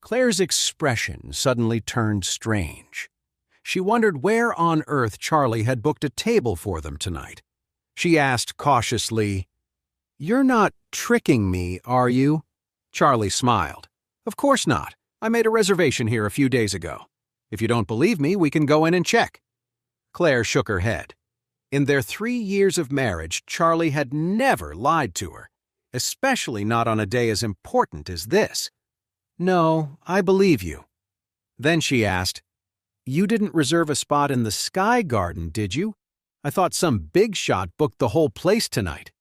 Claire's expression suddenly turned strange. She wondered where on earth Charlie had booked a table for them tonight. She asked cautiously, "You're not tricking me, are you?" Charlie smiled. "Of course not. I made a reservation here a few days ago. If you don't believe me, we can go in and check." Claire shook her head. In their 3 years of marriage, Charlie had never lied to her, especially not on a day as important as this. "No, I believe you." Then she asked, "You didn't reserve a spot in the Sky Garden, did you? I thought some big shot booked the whole place tonight."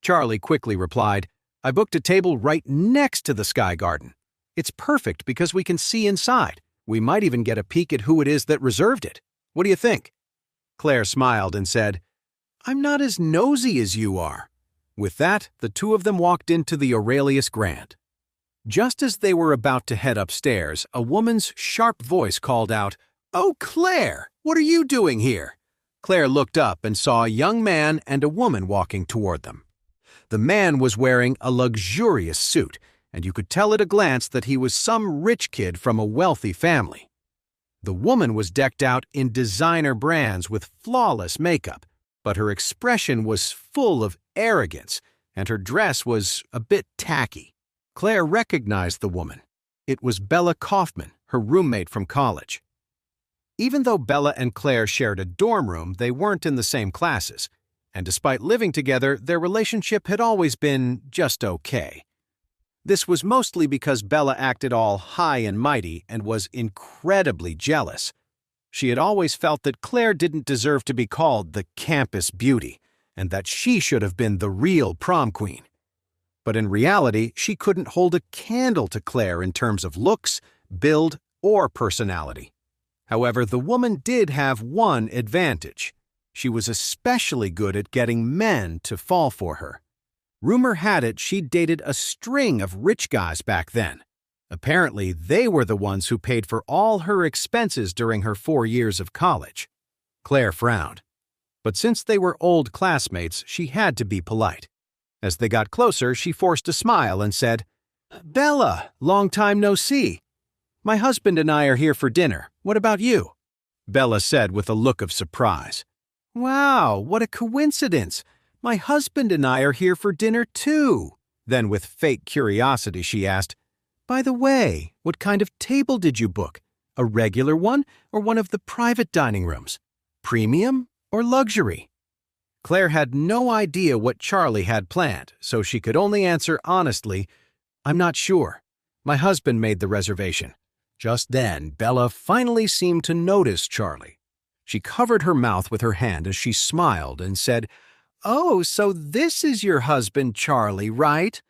Charlie quickly replied, "I booked a table right next to the Sky Garden. It's perfect because we can see inside. We might even get a peek at who it is that reserved it. What do you think?" Claire smiled and said, "I'm not as nosy as you are." With that, the two of them walked into the Aurelius Grand. Just as they were about to head upstairs, a woman's sharp voice called out, "Oh, Claire, what are you doing here?" Claire looked up and saw a young man and a woman walking toward them. The man was wearing a luxurious suit, and you could tell at a glance that he was some rich kid from a wealthy family. The woman was decked out in designer brands with flawless makeup, but her expression was full of arrogance, and her dress was a bit tacky. Claire recognized the woman. It was Bella Kaufman, her roommate from college. Even though Bella and Claire shared a dorm room, they weren't in the same classes, and despite living together, their relationship had always been just okay. This was mostly because Bella acted all high and mighty and was incredibly jealous. She had always felt that Claire didn't deserve to be called the campus beauty, and that she should have been the real prom queen. But in reality, she couldn't hold a candle to Claire in terms of looks, build, or personality. However, the woman did have one advantage. She was especially good at getting men to fall for her. Rumor had it she'd dated a string of rich guys back then. Apparently, they were the ones who paid for all her expenses during her 4 years of college. Claire frowned. But since they were old classmates, she had to be polite. As they got closer, she forced a smile and said, "Bella, long time no see. My husband and I are here for dinner. What about you?" Bella said with a look of surprise. "Wow, what a coincidence. My husband and I are here for dinner too." Then with fake curiosity she asked, "By the way, what kind of table did you book? A regular one or one of the private dining rooms? Premium or luxury?" Claire had no idea what Charlie had planned, so she could only answer honestly, "I'm not sure. My husband made the reservation." Just then, Bella finally seemed to notice Charlie. She covered her mouth with her hand as she smiled and said, "Oh, so this is your husband, Charlie, right?"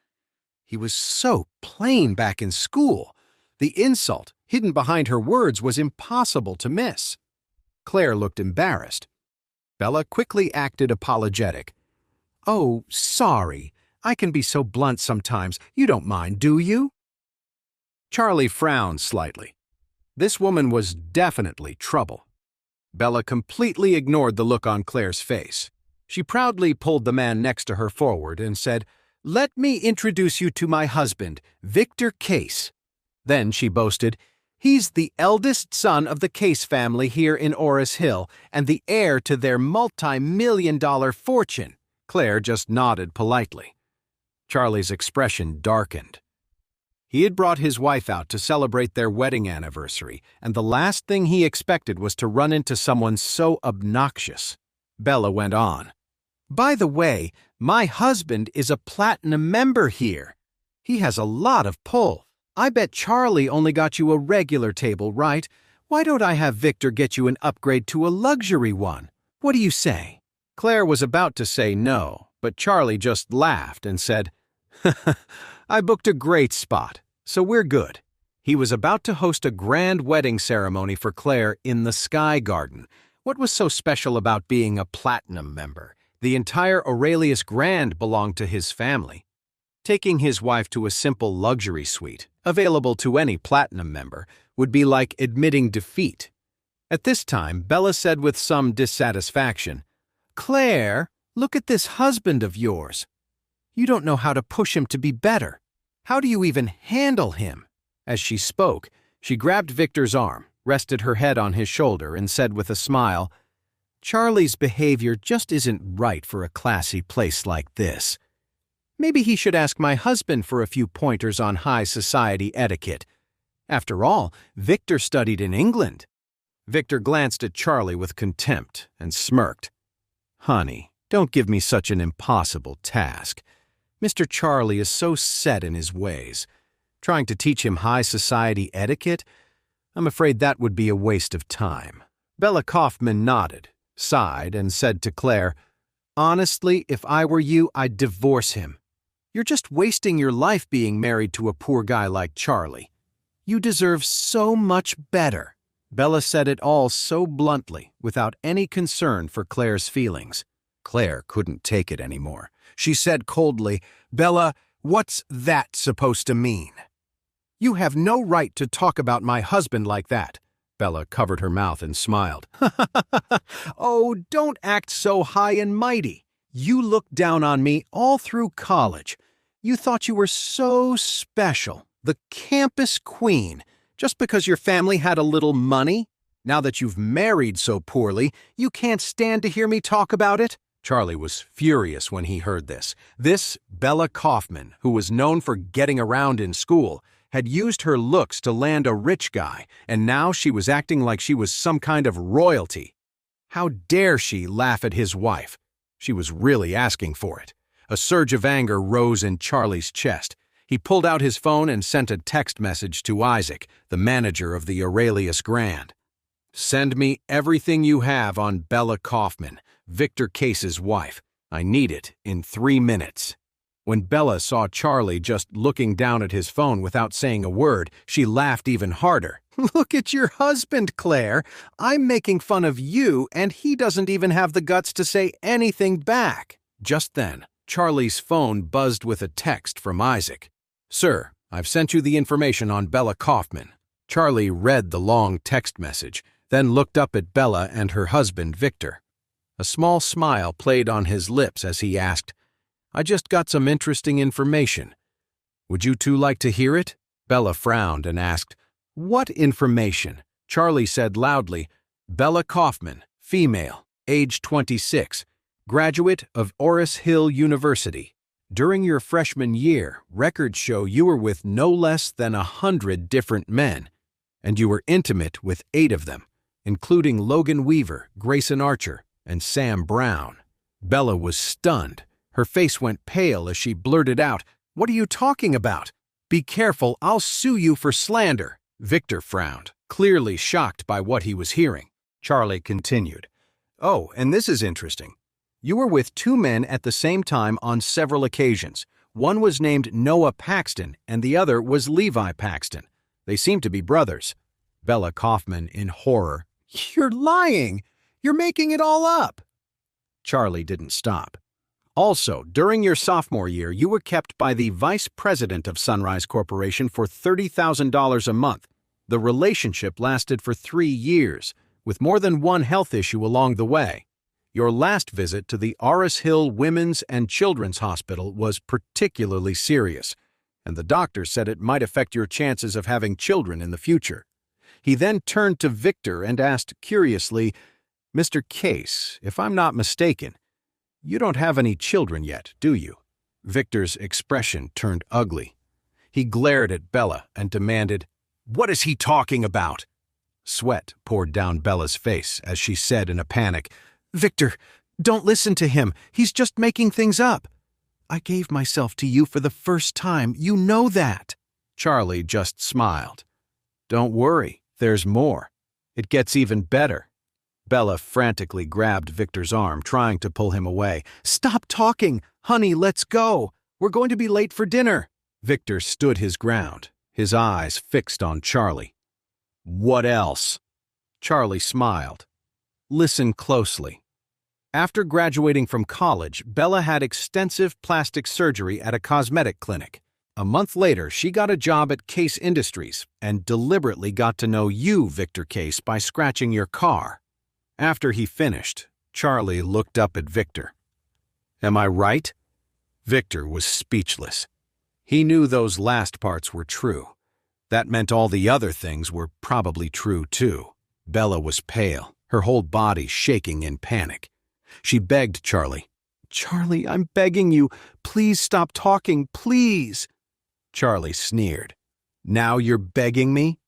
He was so plain back in school. The insult hidden behind her words was impossible to miss. Claire looked embarrassed. Bella quickly acted apologetic. "Oh, sorry. I can be so blunt sometimes. You don't mind, do you?" Charlie frowned slightly. This woman was definitely trouble. Bella completely ignored the look on Claire's face. She proudly pulled the man next to her forward and said, "Let me introduce you to my husband, Victor Case." Then she boasted, "He's the eldest son of the Case family here in Orus Hill and the heir to their multi-million-dollar fortune." Claire just nodded politely. Charlie's expression darkened. He had brought his wife out to celebrate their wedding anniversary, and the last thing he expected was to run into someone so obnoxious. Bella went on, "By the way, my husband is a platinum member here. He has a lot of pull. I bet Charlie only got you a regular table, right? Why don't I have Victor get you an upgrade to a luxury one? What do you say?" Claire was about to say no, but Charlie just laughed and said, "I booked a great spot, so we're good." He was about to host a grand wedding ceremony for Claire in the Sky Garden. What was so special about being a platinum member? The entire Aurelius Grand belonged to his family. Taking his wife to a simple luxury suite, available to any platinum member, would be like admitting defeat. At this time, Bella said with some dissatisfaction, "Claire, look at this husband of yours. You don't know how to push him to be better. How do you even handle him?" As she spoke, she grabbed Victor's arm, rested her head on his shoulder, and said with a smile, "Charlie's behavior just isn't right for a classy place like this. Maybe he should ask my husband for a few pointers on high society etiquette. After all, Victor studied in England." Victor glanced at Charlie with contempt and smirked. "Honey, don't give me such an impossible task. Mr. Charlie is so set in his ways. Trying to teach him high society etiquette? I'm afraid that would be a waste of time." Bella Kaufman nodded, sighed, and said to Claire, "Honestly, if I were you, I'd divorce him. You're just wasting your life being married to a poor guy like Charlie. You deserve so much better." Bella said it all so bluntly, without any concern for Claire's feelings. Claire couldn't take it anymore. She said coldly, "Bella, what's that supposed to mean?" "You have no right to talk about my husband like that." Bella covered her mouth and smiled. "Oh, don't act so high and mighty. You looked down on me all through college. You thought you were so special, the campus queen, just because your family had a little money. Now that you've married so poorly, you can't stand to hear me talk about it." Charlie was furious when he heard this. This Bella Kaufman, who was known for getting around in school, had used her looks to land a rich guy, and now she was acting like she was some kind of royalty. How dare she laugh at his wife? She was really asking for it. A surge of anger rose in Charlie's chest. He pulled out his phone and sent a text message to Isaac, the manager of the Aurelius Grand. "Send me everything you have on Bella Kaufman, Victor Case's wife. I need it in 3 minutes." When Bella saw Charlie just looking down at his phone without saying a word, she laughed even harder. "Look at your husband, Claire. I'm making fun of you, and he doesn't even have the guts to say anything back." Just then, Charlie's phone buzzed with a text from Isaac. "Sir, I've sent you the information on Bella Kaufman." Charlie read the long text message, then looked up at Bella and her husband, Victor. A small smile played on his lips as he asked, "I just got some interesting information. Would you two like to hear it?" Bella frowned and asked, "What information?" Charlie said loudly, "Bella Kaufman, female, age 26, graduate of Orus Hill University. During your freshman year, records show you were with no less than 100 different men, and you were intimate with 8 of them, including Logan Weaver, Grayson Archer, and Sam Brown." Bella was stunned. Her face went pale as she blurted out, "What are you talking about? Be careful, I'll sue you for slander." Victor frowned, clearly shocked by what he was hearing. Charlie continued, "Oh, and this is interesting. You were with 2 men at the same time on several occasions. One was named Noah Paxton, and the other was Levi Paxton. They seem to be brothers." Bella Kaufman, in horror, "You're lying! You're making it all up!" Charlie didn't stop. "Also, during your sophomore year, you were kept by the vice president of Sunrise Corporation for $30,000 a month. The relationship lasted for 3 years, with more than one health issue along the way. Your last visit to the Orus Hill Women's and Children's Hospital was particularly serious, and the doctor said it might affect your chances of having children in the future." He then turned to Victor and asked curiously, "Mr. Case, if I'm not mistaken, you don't have any children yet, do you?" Victor's expression turned ugly. He glared at Bella and demanded, "What is he talking about?" Sweat poured down Bella's face as she said in a panic, "Victor, don't listen to him. He's just making things up. I gave myself to you for the first time. You know that." Charlie just smiled. "Don't worry, there's more. It gets even better." Bella frantically grabbed Victor's arm, trying to pull him away. "Stop talking! Honey, let's go! We're going to be late for dinner!" Victor stood his ground, his eyes fixed on Charlie. "What else?" Charlie smiled. "Listen closely. After graduating from college, Bella had extensive plastic surgery at a cosmetic clinic. A month later, she got a job at Case Industries and deliberately got to know you, Victor Case, by scratching your car." After he finished, Charlie looked up at Victor. "Am I right?" Victor was speechless. He knew those last parts were true. That meant all the other things were probably true too. Bella was pale, her whole body shaking in panic. She begged Charlie, "Charlie, I'm begging you. Please stop talking, please." Charlie sneered. "Now you're begging me?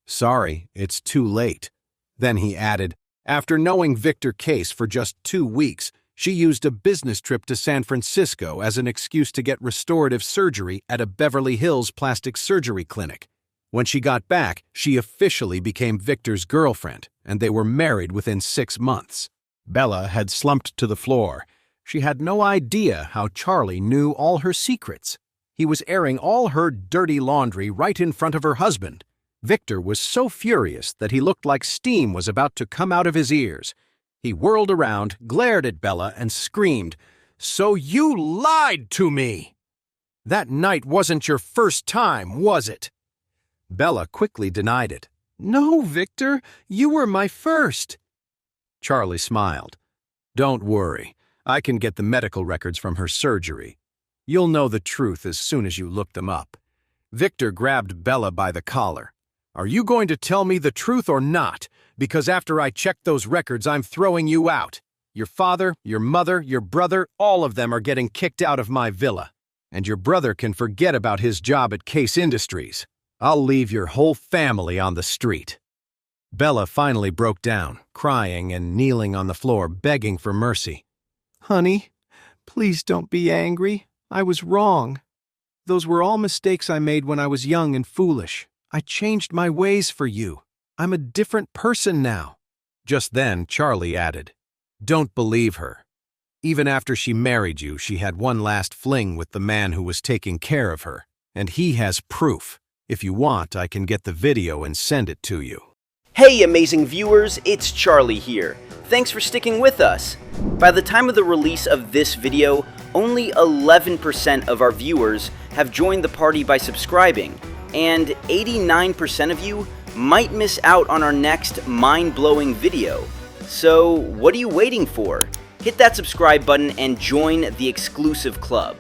Sorry, it's too late." Then he added, after knowing Victor Case for just 2 weeks, she used a business trip to San Francisco as an excuse to get restorative surgery at a Beverly Hills plastic surgery clinic. When she got back, she officially became Victor's girlfriend, and they were married within 6 months. Bella had slumped to the floor. She had no idea how Charlie knew all her secrets. He was airing all her dirty laundry right in front of her husband. Victor was so furious that he looked like steam was about to come out of his ears. He whirled around, glared at Bella, and screamed, "So you lied to me! That night wasn't your first time, was it?" Bella quickly denied it. "No, Victor, you were my first." Charlie smiled. "Don't worry, I can get the medical records from her surgery. You'll know the truth as soon as you look them up." Victor grabbed Bella by the collar. "Are you going to tell me the truth or not? Because after I check those records, I'm throwing you out. Your father, your mother, your brother, all of them are getting kicked out of my villa. And your brother can forget about his job at Case Industries. I'll leave your whole family on the street." Bella finally broke down, crying and kneeling on the floor, begging for mercy. "Honey, please don't be angry. I was wrong. Those were all mistakes I made when I was young and foolish. I changed my ways for you. I'm a different person now." Just then, Charlie added, "Don't believe her. Even after she married you, she had one last fling with the man who was taking care of her. And he has proof. If you want, I can get the video and send it to you." Hey amazing viewers, it's Charlie here. Thanks for sticking with us. By the time of the release of this video, only 11% of our viewers have joined the party by subscribing, and 89% of you might miss out on our next mind-blowing video. So what are you waiting for? Hit that subscribe button and join the exclusive club.